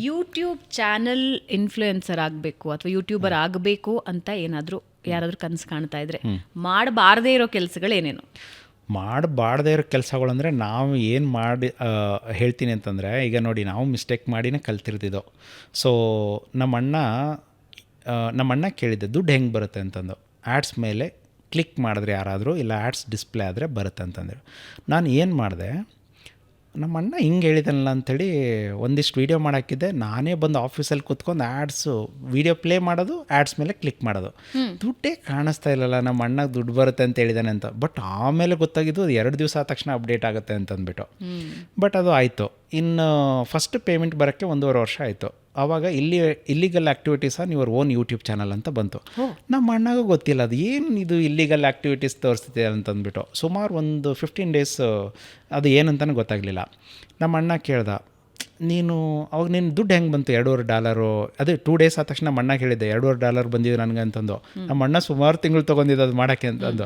YouTube channel influencer ಆಗಬೇಕು ಅಥವಾ YouTuber ಆಗಬೇಕು ಅಂತ ಏನಾದರೂ ಯಾರಾದರೂ ಕನಸು ಕಾಣ್ತಾ ಇದ್ರೆ ಮಾಡಬಾರದೇ ಇರೋ ಕೆಲಸಗಳೇನೇನು? ಮಾಡಬಾರ್ದೇ ಇರೋ ಕೆಲಸಗಳಂದರೆ ನಾವು ಏನು ಮಾಡಿ ಹೇಳ್ತೀನಿ ಅಂತಂದರೆ, ಈಗ ನೋಡಿ ನಾವು ಮಿಸ್ಟೇಕ್ ಮಾಡಿನೇ ಕಲ್ತಿರ್ತಿದ್ದೋ. ಸೊ ನಮ್ಮಣ್ಣ ಕೇಳಿದ್ದೆ ದುಡ್ಡು ಹೆಂಗೆ ಬರುತ್ತೆ ಅಂತಂದು. ಆ್ಯಡ್ಸ್ ಮೇಲೆ ಕ್ಲಿಕ್ ಮಾಡಿದ್ರೆ ಯಾರಾದರೂ ಇಲ್ಲ ಆ್ಯಡ್ಸ್ ಡಿಸ್ಪ್ಲೇ ಆದರೆ ಬರುತ್ತೆ ಅಂತಂದರು. ನಾನು ಏನು ಮಾಡಿದೆ, ನಮ್ಮ ಅಣ್ಣ ಹಿಂಗೆ ಹೇಳಿದನಲ್ಲ ಅಂಥೇಳಿ ಒಂದಿಷ್ಟು ವೀಡಿಯೋ ಮಾಡೋಕ್ಕಿದ್ದೆ. ನಾನೇ ಬಂದು ಆಫೀಸಲ್ಲಿ ಕೂತ್ಕೊಂಡು ಆ್ಯಡ್ಸು ವೀಡಿಯೋ ಪ್ಲೇ ಮಾಡೋದು, ಆ್ಯಡ್ಸ್ ಮೇಲೆ ಕ್ಲಿಕ್ ಮಾಡೋದು. ದುಡ್ಡೇ ಕಾಣಿಸ್ತಾ ಇಲ್ಲಲ್ಲ, ನಮ್ಮ ಅಣ್ಣಗೆ ದುಡ್ಡು ಬರುತ್ತೆ ಅಂತ ಹೇಳಿದಾನೆ ಅಂತ. ಬಟ್ ಆಮೇಲೆ ಗೊತ್ತಾಗಿದ್ದು ಅದು 2 ದಿವಸ ಆದ ತಕ್ಷಣ ಅಪ್ಡೇಟ್ ಆಗುತ್ತೆ ಅಂತಂದ್ಬಿಟ್ಟು. ಬಟ್ ಅದು ಆಯಿತು. ಇನ್ನು ಫಸ್ಟ್ ಪೇಮೆಂಟ್ ಬರೋಕ್ಕೆ 1.5 ವರ್ಷ ಆಯಿತು. ಆವಾಗ ಇಲ್ಲಿಗಲ್ activities your own YouTube channel ಅಂತ ಬಂತು. ನಮ್ಮ ಅಣ್ಣಗೂ ಗೊತ್ತಿಲ್ಲ ಅದು ಏನು ಇದು ಇಲ್ಲಿಗಲ್ ಆ್ಯಕ್ಟಿವಿಟೀಸ್ ತೋರಿಸ್ತಿದೆ ಅಂತಂದ್ಬಿಟ್ಟು. ಸುಮಾರು ಒಂದು 15 ಡೇಸ್ ಅದು ಏನಂತಲೂ ಗೊತ್ತಾಗಲಿಲ್ಲ. ನಮ್ಮ ಅಣ್ಣ ಕೇಳ್ದ, ನೀನು ಅವಾಗ ನಿನ್ನ ದುಡ್ಡು ಹೆಂಗೆ ಬಂತು $2.5? ಅದೇ 2 ಡೇಸ್ ಆದ ತಕ್ಷಣ ನಮ್ಮ ಅಣ್ಣ ಹೇಳಿದ್ದೆ $2.5 ಬಂದಿದೆ ನನಗೆ ಅಂತಂದು. ನಮ್ಮ ಅಣ್ಣ ಸುಮಾರು ತಿಂಗಳು ತೊಗೊಂಡಿದ್ದು ಅದು ಮಾಡೋಕ್ಕೆ ಅಂತಂದು.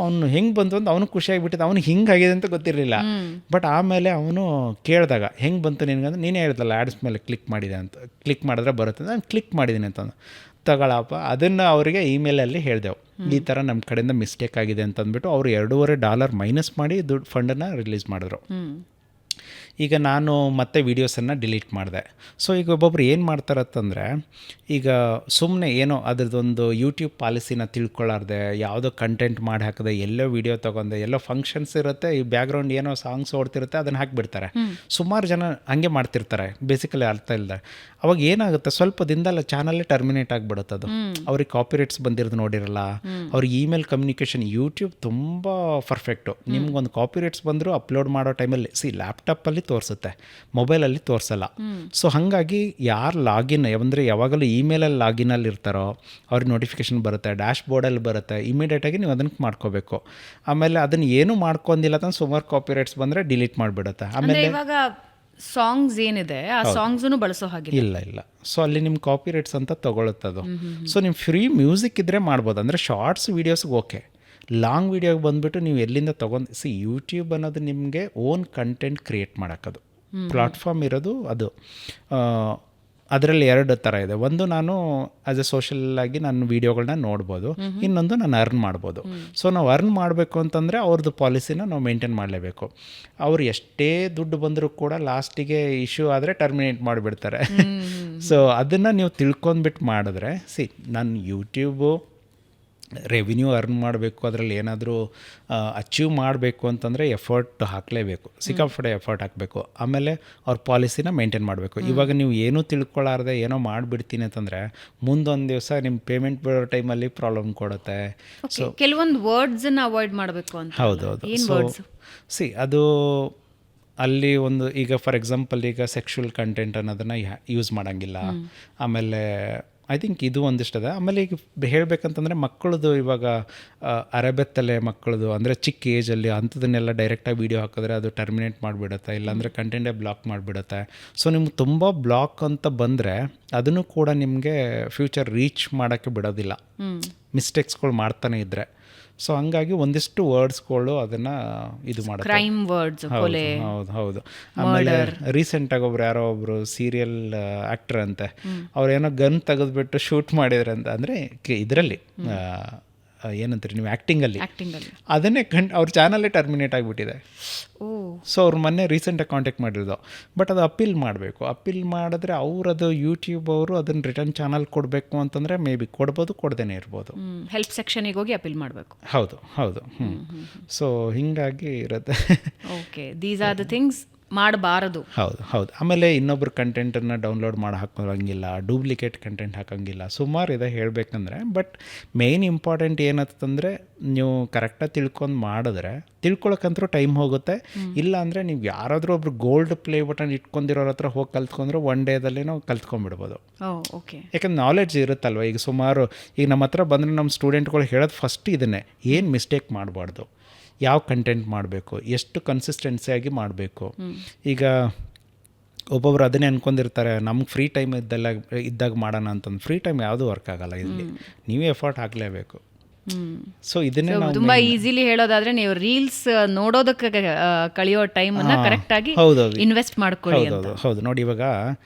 ಅವನು ಹೆಂಗೆ ಬಂತು ಅಂತ ಅವನು ಖುಷಿಯಾಗಿಬಿಟ್ಟಿದ್ದು. ಅವ್ನಿಗೆ ಹಿಂಗಾಗಿದೆ ಅಂತ ಗೊತ್ತಿರಲಿಲ್ಲ. ಬಟ್ ಆಮೇಲೆ ಅವನು ಕೇಳಿದಾಗ ಹೆಂಗೆ ಬಂತು ನಿನಗಂದ್ರೆ, ನೀನೇ ಹೇಳಿದಲ್ಲ ಆ್ಯಡ್ಸ್ ಮೇಲೆ ಕ್ಲಿಕ್ ಮಾಡಿದೆ ಅಂತ, ಕ್ಲಿಕ್ ಮಾಡಿದ್ರೆ ಬರುತ್ತೆ. ನಾನು ಕ್ಲಿಕ್ ಮಾಡಿದ್ದೀನಿ ಅಂತಂದು. ತಗೊಳಪ್ಪ. ಅದನ್ನು ಅವರಿಗೆ ಇಮೇಲಲ್ಲಿ ಹೇಳಿದೆವು, ಈ ಥರ ನಮ್ಮ ಕಡೆಯಿಂದ ಮಿಸ್ಟೇಕ್ ಆಗಿದೆ ಅಂತಂದ್ಬಿಟ್ಟು. ಅವರು $2.5 ಮೈನಸ್ ಮಾಡಿ ದುಡ್ಡು ಫಂಡನ್ನು ರಿಲೀಸ್ ಮಾಡಿದ್ರು. ಈಗ ನಾನು ಮತ್ತೆ ವೀಡಿಯೋಸನ್ನು ಡಿಲೀಟ್ ಮಾಡಿದೆ. ಸೊ ಈಗ ಒಬ್ಬೊಬ್ರು ಏನು ಮಾಡ್ತಾರತ್ತಂದರೆ, ಈಗ ಸುಮ್ಮನೆ ಏನೋ ಅದ್ರದ್ದೊಂದು ಯೂಟ್ಯೂಬ್ ಪಾಲಿಸಿನ ತಿಳ್ಕೊಳ್ಳಾರ್ದೆ ಯಾವುದೋ ಕಂಟೆಂಟ್ ಮಾಡಿ ಹಾಕಿದೆ, ಎಲ್ಲೋ ವೀಡಿಯೋ ತೊಗೊಂಡೆ, ಎಲ್ಲೋ ಫಂಕ್ಷನ್ಸ್ ಇರುತ್ತೆ, ಈ ಬ್ಯಾಕ್ಗ್ರೌಂಡ್ ಏನೋ ಸಾಂಗ್ಸ್ ಓಡ್ತಿರುತ್ತೆ, ಅದನ್ನು ಹಾಕಿಬಿಡ್ತಾರೆ. ಸುಮಾರು ಜನ ಹಂಗೆ ಮಾಡ್ತಿರ್ತಾರೆ ಬೇಸಿಕಲಿ ಅರ್ಥ ಇಲ್ಲದೆ. ಅವಾಗ ಏನಾಗುತ್ತೆ, ಸ್ವಲ್ಪ ದಿನದಲ್ಲ ಚಾನಲ್ಲೇ ಟರ್ಮಿನೇಟ್ ಆಗಿಬಿಡುತ್ತೆ. ಅದು ಅವ್ರಿಗೆ ಕಾಪಿರೈಟ್ಸ್ ಬಂದಿರೋದು ನೋಡಿರಲ್ಲ, ಅವ್ರಿಗೆ ಇಮೇಲ್ ಕಮ್ಯುನಿಕೇಷನ್ ಯೂಟ್ಯೂಬ್ ತುಂಬ ಪರ್ಫೆಕ್ಟು. ನಿಮ್ಗೊಂದು ಕಾಪಿರೈಟ್ಸ್ ಬಂದರೂ ಅಪ್ಲೋಡ್ ಮಾಡೋ ಟೈಮಲ್ಲಿ ಲ್ಯಾಪ್ಟಾಪಲ್ಲಿ ತೋರಿಸುತ್ತೆ, ಮೊಬೈಲಲ್ಲಿ ತೋರಿಸಲ್ಲ. ಸೊ ಹಾಗಾಗಿ ಯಾರು ಲಾಗಿನ್ ಅಂದರೆ ಯಾವಾಗಲೂ ಇಮೇಲಲ್ಲಿ ಲಾಗಿನಲ್ಲಿ ಇರ್ತಾರೋ ಅವ್ರಿಗೆ ನೋಟಿಫಿಕೇಷನ್ ಬರುತ್ತೆ, ಡ್ಯಾಶ್ ಬೋರ್ಡಲ್ಲಿ ಬರುತ್ತೆ. ಇಮಿಡಿಯೇಟಾಗಿ ನೀವು ಅದನ್ನು ಮಾಡ್ಕೋಬೇಕು. ಆಮೇಲೆ ಅದನ್ನು ಏನೂ ಮಾಡ್ಕೊಂಡಿಲ್ಲ ಅಂತ ಸುಮಾರು ಕಾಪಿರೈಟ್ಸ್ ಬಂದರೆ ಡಿಲೀಟ್ ಮಾಡಿಬಿಡುತ್ತೆ. ಆಮೇಲೆ ಇವಾಗ ಸಾಂಗ್ಸ್ ಏನಿದೆ ಆ ಸಾಂಗ್ಸನ್ನು ಬಳಸೋ ಹಾಗೆ ಇಲ್ಲ. ಸೊ ಅಲ್ಲಿ ನಿಮ್ಮ ಕಾಪಿರೈಟ್ಸ್ ಅಂತ ತೊಗೊಳುತ್ತದು. ಸೊ ನಿಮ್ಮ ಫ್ರೀ ಮ್ಯೂಸಿಕ್ ಇದ್ದರೆ ಮಾಡ್ಬೋದು. ಅಂದರೆ ಶಾರ್ಟ್ಸ್ ವೀಡಿಯೋಸ್ಗೆ ಓಕೆ. ಲಾಂಗ್ ವೀಡಿಯೋಗೆ ಬಂದುಬಿಟ್ಟು ನೀವು ಎಲ್ಲಿಂದ ತೊಗೊಂಡು ಯೂಟ್ಯೂಬ್ ಅನ್ನೋದು ನಿಮಗೆ ಓನ್ ಕಂಟೆಂಟ್ ಕ್ರಿಯೇಟ್ ಮಾಡೋಕ್ಕದು ಪ್ಲಾಟ್ಫಾರ್ಮ್ ಇರೋದು. ಅದು ಅದರಲ್ಲಿ 2 ಥರ ಇದೆ. ಒಂದು, ನಾನು ಆ್ಯಸ್ ಎ ಸೋಷಲ್ ಆಗಿ ನಾನು ವೀಡಿಯೋಗಳನ್ನ ನೋಡ್ಬೋದು. ಇನ್ನೊಂದು, ನಾನು ಅರ್ನ್ ಮಾಡ್ಬೋದು. ಸೊ ನಾವು ಅರ್ನ್ ಮಾಡಬೇಕು ಅಂತಂದರೆ ಅವ್ರದ್ದು ಪಾಲಿಸಿನ ನಾವು ಮೇಂಟೈನ್ ಮಾಡಲೇಬೇಕು. ಅವ್ರು ಎಷ್ಟೇ ದುಡ್ಡು ಬಂದರೂ ಕೂಡ ಲಾಸ್ಟಿಗೆ ಇಶ್ಯೂ ಆದರೆ ಟರ್ಮಿನೇಟ್ ಮಾಡಿಬಿಡ್ತಾರೆ. ಸೊ ಅದನ್ನು ನೀವು ತಿಳ್ಕೊಂಡ್ಬಿಟ್ಟು ಮಾಡಿದ್ರೆ, ನಾನು ಯೂಟ್ಯೂಬು ರೆವಿನ್ಯೂ ಅರ್ನ್ ಮಾಡಬೇಕು, ಅದರಲ್ಲಿ ಏನಾದರೂ ಅಚೀವ್ ಮಾಡಬೇಕು ಅಂತಂದರೆ ಎಫರ್ಟ್ ಹಾಕಲೇಬೇಕು, ಸಿಕ್ಕಾಪಟ್ಟೆ ಎಫರ್ಟ್ ಹಾಕಬೇಕು. ಆಮೇಲೆ ಅವ್ರ ಪಾಲಿಸಿನ ಮೇಂಟೈನ್ ಮಾಡಬೇಕು. ಇವಾಗ ನೀವು ಏನೂ ತಿಳ್ಕೊಳ್ಳಾರ್ದೆ ಏನೋ ಮಾಡಿಬಿಡ್ತೀನಿ ಅಂತಂದರೆ ಮುಂದೊಂದು ದಿವಸ ನಿಮ್ಮ ಪೇಮೆಂಟ್ ಬರೋ ಟೈಮಲ್ಲಿ ಪ್ರಾಬ್ಲಮ್ ಕೊಡುತ್ತೆ. ಸೊ ಕೆಲವೊಂದು ವರ್ಡ್ಸನ್ನು ಅವಾಯ್ಡ್ ಮಾಡಬೇಕು ಅಂತ. ಹೌದು. ಅದು ಅಲ್ಲಿ ಒಂದು, ಈಗ ಫಾರ್ ಎಕ್ಸಾಂಪಲ್ ಈಗ ಸೆಕ್ಷುವಲ್ ಕಂಟೆಂಟ್ ಅನ್ನೋದನ್ನು ಯೂಸ್ ಮಾಡೋಂಗಿಲ್ಲ. ಆಮೇಲೆ ಐ ಥಿಂಕ್ ಇದು ಒಂದಿಷ್ಟದೆ. ಆಮೇಲೆ ಈಗ ಹೇಳಬೇಕಂತಂದರೆ ಮಕ್ಕಳದು ಇವಾಗ ಅರಬೆತ್ತಲೆ ಮಕ್ಕಳದು ಅಂದರೆ ಚಿಕ್ಕ ಏಜಲ್ಲಿ ಅಂಥದನ್ನೆಲ್ಲ ಡೈರೆಕ್ಟಾಗಿ ವೀಡಿಯೋ ಹಾಕಿದ್ರೆ ಅದು ಟರ್ಮಿನೇಟ್ ಮಾಡಿಬಿಡುತ್ತೆ, ಇಲ್ಲಾಂದರೆ ಕಂಟೆಂಟೇ ಬ್ಲಾಕ್ ಮಾಡಿಬಿಡುತ್ತೆ. ಸೊ ನಿಮ್ಗೆ ತುಂಬ ಬ್ಲಾಕ್ ಅಂತ ಬಂದರೆ ಅದನ್ನು ಕೂಡ ನಿಮಗೆ ಫ್ಯೂಚರ್ ರೀಚ್ ಮಾಡೋಕ್ಕೆ ಬಿಡೋದಿಲ್ಲ, ಮಿಸ್ಟೇಕ್ಸ್ಗಳು ಮಾಡ್ತಾನೆ ಇದ್ದರೆ. ಸೊ ಹಂಗಾಗಿ ಒಂದಿಷ್ಟು ವರ್ಡ್ಸ್ಗಳು ಅದನ್ನು ಇದು ಮಾಡುತ್ತೆ, ಕ್ರೈಮ್ ವರ್ಡ್ಸ್. ಹೌದು. ಆಮೇಲೆ ರೀಸೆಂಟಾಗಿ ಯಾರೋ ಒಬ್ಬರು ಸೀರಿಯಲ್ ಆ್ಯಕ್ಟರ್ ಅಂತೆ, ಅವ್ರೇನೋ ಗನ್ ತೆಗೆದುಬಿಟ್ಟು ಶೂಟ್ ಮಾಡಿದ್ರಂತ. ಅಂದರೆ ಇದರಲ್ಲಿ ಏನಂತೀರಿ ನೀವು, ಆ್ಯಕ್ಟಿಂಗಲ್ಲಿ ಅದನ್ನೇ ಅವ್ರ ಚಾನಲ್ಲೇ ಟರ್ಮಿನೇಟ್ ಆಗಿಬಿಟ್ಟಿದೆ. ಸೊ ಅವ್ರು ಮೊನ್ನೆ ರೀಸೆಂಟಾಗಿ ಕಾಂಟ್ಯಾಕ್ಟ್ ಮಾಡಿರೋದು. ಬಟ್ ಅದು ಅಪೀಲ್ ಮಾಡಬೇಕು. ಅಪೀಲ್ ಮಾಡಿದ್ರೆ ಅವರದು ಯೂಟ್ಯೂಬ್ ಅವರು ಅದನ್ನು ರಿಟರ್ನ್ ಚಾನಲ್ ಕೊಡಬೇಕು ಅಂತಂದರೆ ಮೇ ಬಿ ಕೊಡ್ಬೋದು, ಕೊಡ್ದೇನೆ ಇರ್ಬೋದು. ಹೆಲ್ಪ್ ಸೆಕ್ಷನಿಗೆ ಹೋಗಿ ಅಪೀಲ್ ಮಾಡಬೇಕು. ಹೌದು. ಸೊ ಹೀಗಾಗಿ ಇರುತ್ತೆ. Okay, these are the things ಮಾಡಬಾರದು. ಹೌದು. ಆಮೇಲೆ ಇನ್ನೊಬ್ರು ಕಂಟೆಂಟನ್ನು ಡೌನ್ಲೋಡ್ ಮಾಡಿ ಹಾಕೋಂಗಿಲ್ಲ, ಡೂಪ್ಲಿಕೇಟ್ ಕಂಟೆಂಟ್ ಹಾಕೋಂಗಿಲ್ಲ, ಸುಮಾರು ಇದೆ ಹೇಳಬೇಕಂದ್ರೆ. ಬಟ್ ಮೇಯ್ನ್ ಇಂಪಾರ್ಟೆಂಟ್ ಏನಂತಂದರೆ ನೀವು ಕರೆಕ್ಟಾಗಿ ತಿಳ್ಕೊಂಡು ಮಾಡಿದ್ರೆ, ತಿಳ್ಕೊಳಕ್ಕಂತೂ ಟೈಮ್ ಹೋಗುತ್ತೆ. ಇಲ್ಲ ಅಂದರೆ ನೀವು ಯಾರಾದರೂ ಒಬ್ರು ಗೋಲ್ಡ್ ಪ್ಲೇ ಬಟನ್ ಇಟ್ಕೊಂಡಿರೋರ ಹತ್ರ ಹೋಗಿ ಕಲ್ತ್ಕೊಂಡ್ರೆ 1 ಡೇದಲ್ಲಿ ನಾವು ಕಲ್ತ್ಕೊಂಡ್ಬಿಡ್ಬೋದು. ಯಾಕಂದ್ರೆ ನಾಲೆಡ್ಜ್ ಇರುತ್ತಲ್ವ. ಈಗ ಸುಮಾರು ಈಗ ನಮ್ಮ ಹತ್ರ ಬಂದರೆ ನಮ್ಮ ಸ್ಟೂಡೆಂಟ್ಗಳು ಹೇಳೋದು ಫಸ್ಟ್ ಇದನ್ನೇ, ಏನು ಮಿಸ್ಟೇಕ್ ಮಾಡಬಾರ್ದು, ಯಾವ ಕಂಟೆಂಟ್ ಮಾಡಬೇಕು, ಎಷ್ಟು ಕನ್ಸಿಸ್ಟೆನ್ಸಿಯಾಗಿ ಮಾಡಬೇಕು. ಈಗ ಒಬ್ಬೊಬ್ರು ಅದನ್ನೇ ಅಂದ್ಕೊಂಡಿರ್ತಾರೆ, ನಮ್ಗೆ ಫ್ರೀ ಟೈಮ್ ಇದ್ದಾಗ ಮಾಡೋಣ ಅಂತಂದು. ಫ್ರೀ ಟೈಮ್ ಯಾವುದೂ ವರ್ಕ್ ಆಗೋಲ್ಲ ಇಲ್ಲಿ, ನೀವೇ ಎಫರ್ಟ್ ಹಾಕಲೇಬೇಕು. ಸೊ ಇದನ್ನೇ ನಾವು ತುಂಬಾ ಈಸಿಲಿ ಹೇಳೋದಾದ್ರೆ ನೀವು ರೀಲ್ಸ್ ನೋಡೋದಕ್ಕೆ ಕಳೆಯೋ ಟೈಮನ್ನ ಕರೆಕ್ಟ್ ಆಗಿ ಹೌದೌದು ಇನ್ವೆಸ್ಟ್ ಮಾಡ್ಕೊಳ್ಳಿ ಅಂತ. ಹೌದೌದು ಹೌದು. ನೋಡಿ ಇವಾಗ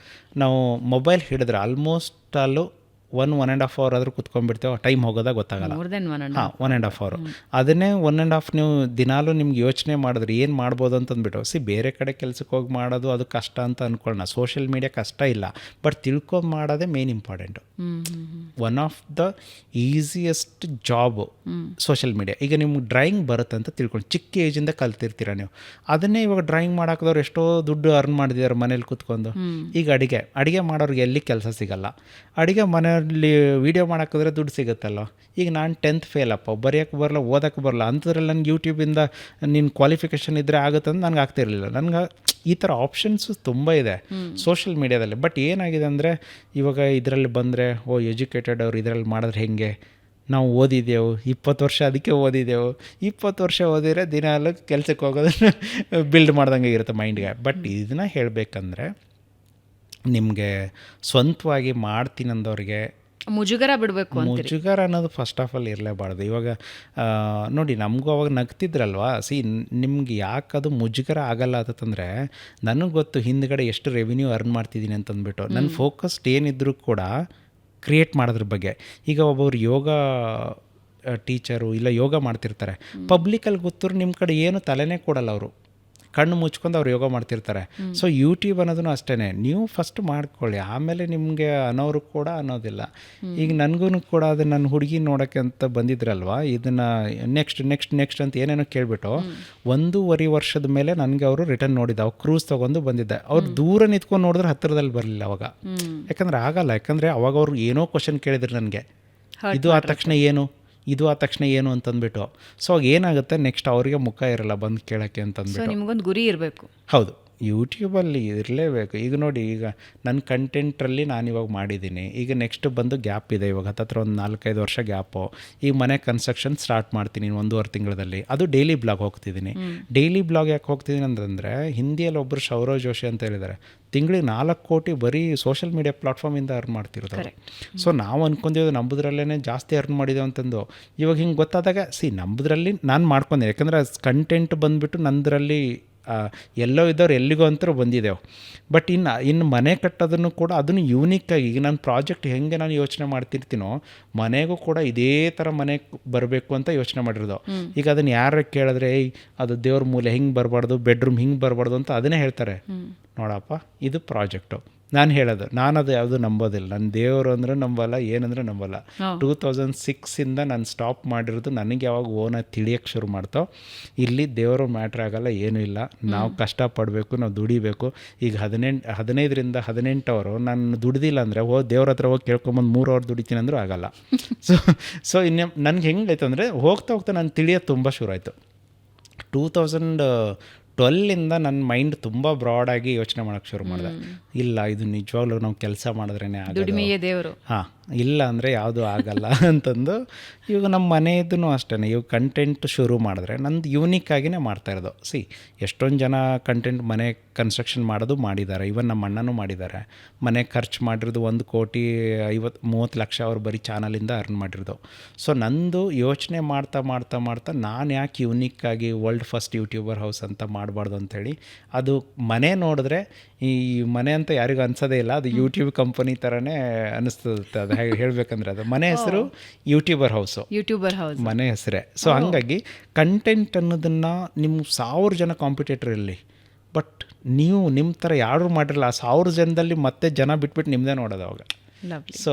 ನಾವು ಮೊಬೈಲ್ ಹಿಡಿದ್ರೆ ಆಲ್ಮೋಸ್ಟ್ ಅಲ್ಲೂ 1.5 ಅವರ್ ಆದರೂ ಕುತ್ಕೊಂಡ್ಬಿಡ್ತೇವೆ, ಟೈಮ್ ಹೋಗೋದಾಗ ಗೊತ್ತಾಗಲ್ಲ. ಮೋರ್ ದೆನ್ 1.5 ಹಾಂ 1.5 ಅವರ್. ಅದನ್ನೇ 1.5 ನೀವು ದಿನಾಲೂ ನಿಮ್ಗೆ ಯೋಚನೆ ಮಾಡಿದ್ರೆ ಏನು ಮಾಡ್ಬೋದು ಅಂತಂದ್ಬಿಟ್ಟು ಬೇರೆ ಕಡೆ ಕೆಲ್ಸಕ್ಕೆ ಹೋಗಿ ಮಾಡೋದು ಅದು ಕಷ್ಟ ಅಂತ ಅಂದ್ಕೊಳ್ಳೋಣ. ಸೋಷಿಯಲ್ ಮೀಡಿಯಾ ಕಷ್ಟ ಇಲ್ಲ, ಬಟ್ ತಿಳ್ಕೊಂಡು ಮಾಡೋದೇ main important. One of the easiest job social media. ಈಗ ನಿಮ್ಗೆ ಡ್ರಾಯಿಂಗ್ ಬರುತ್ತೆ ಅಂತ ತಿಳ್ಕೊಂಡು ಚಿಕ್ಕ ಏಜಿಂದ ಕಲ್ತಿರ್ತೀರ ನೀವು. ಅದನ್ನೇ ಇವಾಗ ಡ್ರಾಯಿಂಗ್ ಮಾಡಾಕಿದವ್ರು ಎಷ್ಟೋ ದುಡ್ಡು ಅರ್ನ್ ಮಾಡಿದ್ದಾರೆ ಮನೇಲಿ ಕೂತ್ಕೊಂಡು. ಈಗ ಅಡುಗೆ ಮಾಡೋರಿಗೆ ಎಲ್ಲಿ ಕೆಲಸ ಸಿಗಲ್ಲ, ಅಡುಗೆ ಮನೆಯಲ್ಲಿ ವೀಡಿಯೋ ಮಾಡಾಕಿದ್ರೆ ದುಡ್ಡು ಸಿಗುತ್ತಲ್ಲ. ಈಗ ನಾನು 10th ಫೇಲಪ್ಪ, ಬರೆಯೋಕ್ಕೆ ಬರಲ್ಲ, ಓದೋಕ್ಕೆ ಬರಲ್ಲ ಅಂಥದ್ರಲ್ಲಿ ನನಗೆ ಯೂಟ್ಯೂಬಿಂದ ನಿನ್ನ ಕ್ವಾಲಿಫಿಕೇಷನ್ ಇದ್ದರೆ ಆಗುತ್ತೆ ಅಂತ ನನಗೆ ಆಗ್ತಿರಲಿಲ್ಲ. ನನಗೆ ಈ ಥರ ಆಪ್ಷನ್ಸು ತುಂಬ ಇದೆ ಸೋಷಿಯಲ್ ಮೀಡ್ಯಾದಲ್ಲಿ. ಬಟ್ ಏನಾಗಿದೆ ಅಂದರೆ ಇವಾಗ ಇದರಲ್ಲಿ ಬಂದರೆ ಎಜುಕೇಟೆಡ್ ಅವ್ರು ಇದರಲ್ಲಿ ಮಾಡಿದ್ರೆ ಹೆಂಗೆ, ನಾವು ಓದಿದ್ದೆವು 20 ವರ್ಷ ಅದಕ್ಕೆ ಓದಿದ್ದೆವು, 20 ವರ್ಷ ಓದಿದ್ರೆ ದಿನಾಲು ಕೆಲಸಕ್ಕೆ ಹೋಗೋದನ್ನು ಬಿಲ್ಡ್ ಮಾಡ್ದಂಗೆ ಇರುತ್ತೆ ಮೈಂಡ್ಗೆ. ಬಟ್ ಇದನ್ನ ಹೇಳಬೇಕಂದ್ರೆ ನಿಮಗೆ ಸ್ವಂತವಾಗಿ ಮಾಡ್ತೀನಿ ಅಂದವ್ರಿಗೆ ಮುಜುಗರ ಬಿಡಬೇಕು ಅಂತ. ಮುಜುಗರ ಅನ್ನೋದು ಫಸ್ಟ್ ಆಫ್ ಆಲ್ ಇರಲೇಬಾರ್ದು. ಇವಾಗ ನೋಡಿ ನಮಗೂ ಅವಾಗ ನಗ್ತಿದ್ರಲ್ವಾ, ನಿಮ್ಗೆ ಯಾಕೆ ಅದು ಮುಜುಗರ ಆಗಲ್ಲ ಅಂತಂದರೆ ನನಗೆ ಗೊತ್ತು ಹಿಂದ್ಗಡೆ ಎಷ್ಟು ರೆವಿನ್ಯೂ ಅರ್ನ್ ಮಾಡ್ತಿದ್ದೀನಿ ಅಂತಂದ್ಬಿಟ್ಟು. ನನ್ನ ಫೋಕಸ್ಡ್ ಏನಿದ್ರೂ ಕೂಡ ಕ್ರಿಯೇಟ್ ಮಾಡೋದ್ರ ಬಗ್ಗೆ. ಈಗ ಒಬ್ಬರು ಯೋಗ ಟೀಚರು ಇಲ್ಲ ಯೋಗ ಮಾಡ್ತಿರ್ತಾರೆ, ಪಬ್ಲಿಕಲ್ಲಿ ಗೊತ್ತರು ನಿಮ್ಮ ಕಡೆ ಏನು ತಲೆನೇ ಕೊಡಲ್ಲ, ಅವರು ಕಣ್ಣು ಮುಚ್ಕೊಂಡು ಅವ್ರು ಯೋಗ ಮಾಡ್ತಿರ್ತಾರೆ. ಸೊ ಯೂಟ್ಯೂಬ್ ಅನ್ನೋದನ್ನು ಅಷ್ಟೇ, ನೀವು ಫಸ್ಟ್ ಮಾಡ್ಕೊಳ್ಳಿ, ಆಮೇಲೆ ನಿಮಗೆ ಅನ್ನೋರು ಕೂಡ ಅನ್ನೋದಿಲ್ಲ. ಈಗ ನನಗೂ ಕೂಡ ಅದು ನನ್ನ ಹುಡುಗಿ ನೋಡೋಕ್ಕೆ ಅಂತ ಬಂದಿದ್ರಲ್ವ, ಇದನ್ನು ನೆಕ್ಸ್ಟ್ ಅಂತ ಏನೇನೋ ಕೇಳಿಬಿಟ್ಟು 1.5 ವರ್ಷದ ಮೇಲೆ ನನಗೆ ಅವರು ರಿಟರ್ನ್ ನೋಡಿದ್ದೆ. ಅವ್ರು ಕ್ರೂಸ್ ತೊಗೊಂಡು ಬಂದಿದ್ದೆ. ಅವ್ರು ದೂರ ನಿಂತ್ಕೊಂಡು ನೋಡಿದ್ರೆ ಹತ್ತಿರದಲ್ಲಿ ಬರಲಿಲ್ಲ ಅವಾಗ. ಯಾಕಂದರೆ ಆಗಲ್ಲ, ಯಾಕಂದರೆ ಅವಾಗ ಅವ್ರು ಏನೋ ಕ್ವಶನ್ ಕೇಳಿದ್ರು ನನಗೆ, ಇದು ಆದ ತಕ್ಷಣ ಏನು, ಇದು ಆದ ತಕ್ಷಣ ಏನು ಅಂತಂದ್ಬಿಟ್ಟು. ಸೊ ಅವಾಗ ಏನಾಗುತ್ತೆ, ನೆಕ್ಸ್ಟ್ ಅವರಿಗೆ ಮುಖ ಇರಲ್ಲ ಬಂದು ಕೇಳೋಕ್ಕೆ ಅಂತಂದ್ಬಿಟ್ಟು. ನಿಮಗೊಂದು ಗುರಿ ಇರಬೇಕು. ಹೌದು, ಯೂಟ್ಯೂಬಲ್ಲಿ ಇರಲೇಬೇಕು. ಈಗ ನೋಡಿ, ಈಗ ನನ್ನ ಕಂಟೆಂಟ್ರಲ್ಲಿ ನಾನು ಇವಾಗ ಮಾಡಿದ್ದೀನಿ, ಈಗ ನೆಕ್ಸ್ಟ್ ಬಂದು ಗ್ಯಾಪ್ ಇದೆ, ಇವಾಗ ಹತ್ತತ್ರ ಒಂದು 4-5 ವರ್ಷ ಗ್ಯಾಪು. ಈಗ ಮನೆ ಕನ್ಸ್ಟ್ರಕ್ಷನ್ ಸ್ಟಾರ್ಟ್ ಮಾಡ್ತೀನಿ 1.5 ತಿಂಗಳಲ್ಲಿ. ಅದು ಡೈಲಿ ಬ್ಲಾಗ್ ಹೋಗ್ತಿದ್ದೀನಿ. ಡೈಲಿ ಬ್ಲಾಗ್ ಯಾಕೆ ಹೋಗ್ತಿದ್ದೀನಿ ಅಂತಂದರೆ, ಹಿಂದಿಯಲ್ಲಿ ಒಬ್ಬರು ಸೌರವ್ ಜೋಶಿ ಅಂತ ಹೇಳಿದ್ದಾರೆ, ತಿಂಗಳಿಗೆ 4 ಕೋಟಿ ಬರೀ ಸೋಷಿಯಲ್ ಮೀಡಿಯಾ ಪ್ಲಾಟ್ಫಾರ್ಮಿಂದ ಅರ್ನ್ ಮಾಡ್ತಿರೋದು. ಸೊ ನಾವು ಅಂದ್ಕೊಂಡಿದ್ದು ನಂಬುದ್ರಲ್ಲೇ ಜಾಸ್ತಿ ಅರ್ನ್ ಮಾಡಿದ್ದೇವೆ ಅಂತಂದು. ಇವಾಗ ಹಿಂಗೆ ಗೊತ್ತಾದಾಗ ನಂಬುದ್ರಲ್ಲಿ ನಾನು ಮಾಡ್ಕೊಂಡೆ, ಯಾಕಂದರೆ ಕಂಟೆಂಟ್ ಬಂದುಬಿಟ್ಟು ನಂದರಲ್ಲಿ ಎಲ್ಲೋ ಇದ್ದವ್ರು ಎಲ್ಲಿಗೋ ಅಂತರೂ ಬಂದಿದ್ದೆವು. ಬಟ್ ಇನ್ನು ಮನೆ ಕಟ್ಟೋದನ್ನು ಕೂಡ ಅದನ್ನು ಯೂನಿಕ್ಕಾಗಿ, ಈಗ ನನ್ನ ಪ್ರಾಜೆಕ್ಟ್ ಹೆಂಗೆ ನಾನು ಯೋಚನೆ ಮಾಡ್ತಿರ್ತೀನೋ ಮನೆಗೂ ಕೂಡ ಇದೇ ಥರ ಮನೆ ಬರಬೇಕು ಅಂತ ಯೋಚನೆ ಮಾಡಿರೋದು. ಈಗ ಅದನ್ನು ಯಾರು ಕೇಳಿದ್ರೆ ಅದು ದೇವ್ರ ಮೂಲೆ ಹಿಂಗೆ ಬರಬಾರ್ದು, ಬೆಡ್ರೂಮ್ ಹಿಂಗೆ ಬರಬಾರ್ದು ಅಂತ ಅದನ್ನೇ ಹೇಳ್ತಾರೆ. ನೋಡಪ್ಪ, ಇದು ಪ್ರಾಜೆಕ್ಟು ನಾನು ಹೇಳೋದು. ನಾನು ಅದು ಯಾವುದು ನಂಬೋದಿಲ್ಲ. ನನ್ನ ದೇವರು ಅಂದ್ರೆ ನಂಬಲ್ಲ, ಏನಂದ್ರೆ ನಂಬಲ್ಲ. 2006ಇಂದ ನಾನು ಸ್ಟಾಪ್ ಮಾಡಿರೋದು. ನನಗೆ ಯಾವಾಗ ಓನಾಗಿ ತಿಳಿಯೋಕ್ಕೆ ಶುರು ಮಾಡ್ತೋ, ಇಲ್ಲಿ ದೇವರು ಮ್ಯಾಟ್ರ್ ಆಗಲ್ಲ, ಏನೂ ಇಲ್ಲ. ನಾವು ಕಷ್ಟಪಡಬೇಕು, ನಾವು ದುಡಿಬೇಕು. ಈಗ 15ರಿಂದ 18 ಅವರು ನಾನು ದುಡ್ದಿಲ್ಲ ಅಂದರೆ ದೇವ್ರ ಹತ್ರ ಹೋಗಿ ಕೇಳ್ಕೊಂಬಂದು 3 ಅವರ್ ದುಡಿತೀನಿ ಅಂದರೂ ಆಗಲ್ಲ. ಸೊ ಇನ್ನು ನನಗೆ ಹೆಂಗಾಯ್ತು ಅಂದರೆ, ಹೋಗ್ತಾ ನಾನು ತಿಳಿಯೋದು ತುಂಬ ಶುರು ಆಯಿತು. 2012ಇಂದ ನನ್ನ ಮೈಂಡ್ ತುಂಬ ಬ್ರಾಡಾಗಿ ಯೋಚನೆ ಮಾಡೋಕ್ಕೆ ಶುರು ಮಾಡಿದೆ. ಇಲ್ಲ, ಇದು ನಿಜವಾಗ್ಲೂ ನಾವು ಕೆಲಸ ಮಾಡಿದ್ರೇ ಆಗೋದು, ಹಾಂ ಇಲ್ಲ ಅಂದರೆ ಯಾವುದೂ ಆಗಲ್ಲ ಅಂತಂದು. ಇವಾಗ ನಮ್ಮ ಮನೆಯದೂ ಅಷ್ಟೇ, ಇವಾಗ ಕಂಟೆಂಟ್ ಶುರು ಮಾಡಿದ್ರೆ ನಂದು ಯೂನಿಕ್ಕಾಗಿಯೇ ಮಾಡ್ತಾಯಿರೋದು. ಎಷ್ಟೊಂದು ಜನ ಕಂಟೆಂಟ್ ಮನೆ ಕನ್ಸ್ಟ್ರಕ್ಷನ್ ಮಾಡೋದು ಮಾಡಿದ್ದಾರೆ, ಇವನ್ ನಮ್ಮ ಅಣ್ಣನೂ ಮಾಡಿದ್ದಾರೆ. ಮನೆ ಖರ್ಚು ಮಾಡಿರೋದು 1,50,30 ಲಕ್ಷ ಅವ್ರು ಬರೀ ಚಾನಲಿಂದ ಅರ್ನ್ ಮಾಡಿರೋದು. ಸೊ ನಂದು ಯೋಚನೆ ಮಾಡ್ತಾ ನಾನು ಯಾಕೆ ಯೂನಿಕ್ಕಾಗಿ ವರ್ಲ್ಡ್ ಫಸ್ಟ್ ಯೂಟ್ಯೂಬರ್ ಹೌಸ್ ಅಂತ ಮಾಡಬಾರ್ದು ಅಂಥೇಳಿ. ಅದು ಮನೆ ನೋಡಿದ್ರೆ ಈ ಮನೆ ಅಂತ ಯಾರಿಗೂ ಅನ್ಸೋದೇ ಇಲ್ಲ, ಅದು ಯೂಟ್ಯೂಬ್ ಕಂಪನಿ ಥರನೇ ಅನ್ನಿಸ್ತದೆ. ಅದು ಹೇಳಬೇಕಂದ್ರೆ ಅದು ಮನೆ ಹೆಸರು ಯೂಟ್ಯೂಬರ್ ಹೌಸ್ ಮನೆ ಹೆಸರೇ. ಸೊ ಹಾಗಾಗಿ ಕಂಟೆಂಟ್ ಅನ್ನೋದನ್ನು ನಿಮ್ಮ 1000 ಜನ ಕಾಂಪಿಟೇಟರ್ ಇರಲಿ, ಬಟ್ ನೀವು ನಿಮ್ಮ ಥರ ಯಾರು ಮಾಡಿರಲ್ಲ, ಆ 1000 ಜನದಲ್ಲಿ ಮತ್ತೆ ಜನ ಬಿಟ್ಬಿಟ್ಟು ನಿಮ್ಮದೇ ನೋಡೋದು ಅವಾಗ. ಸೊ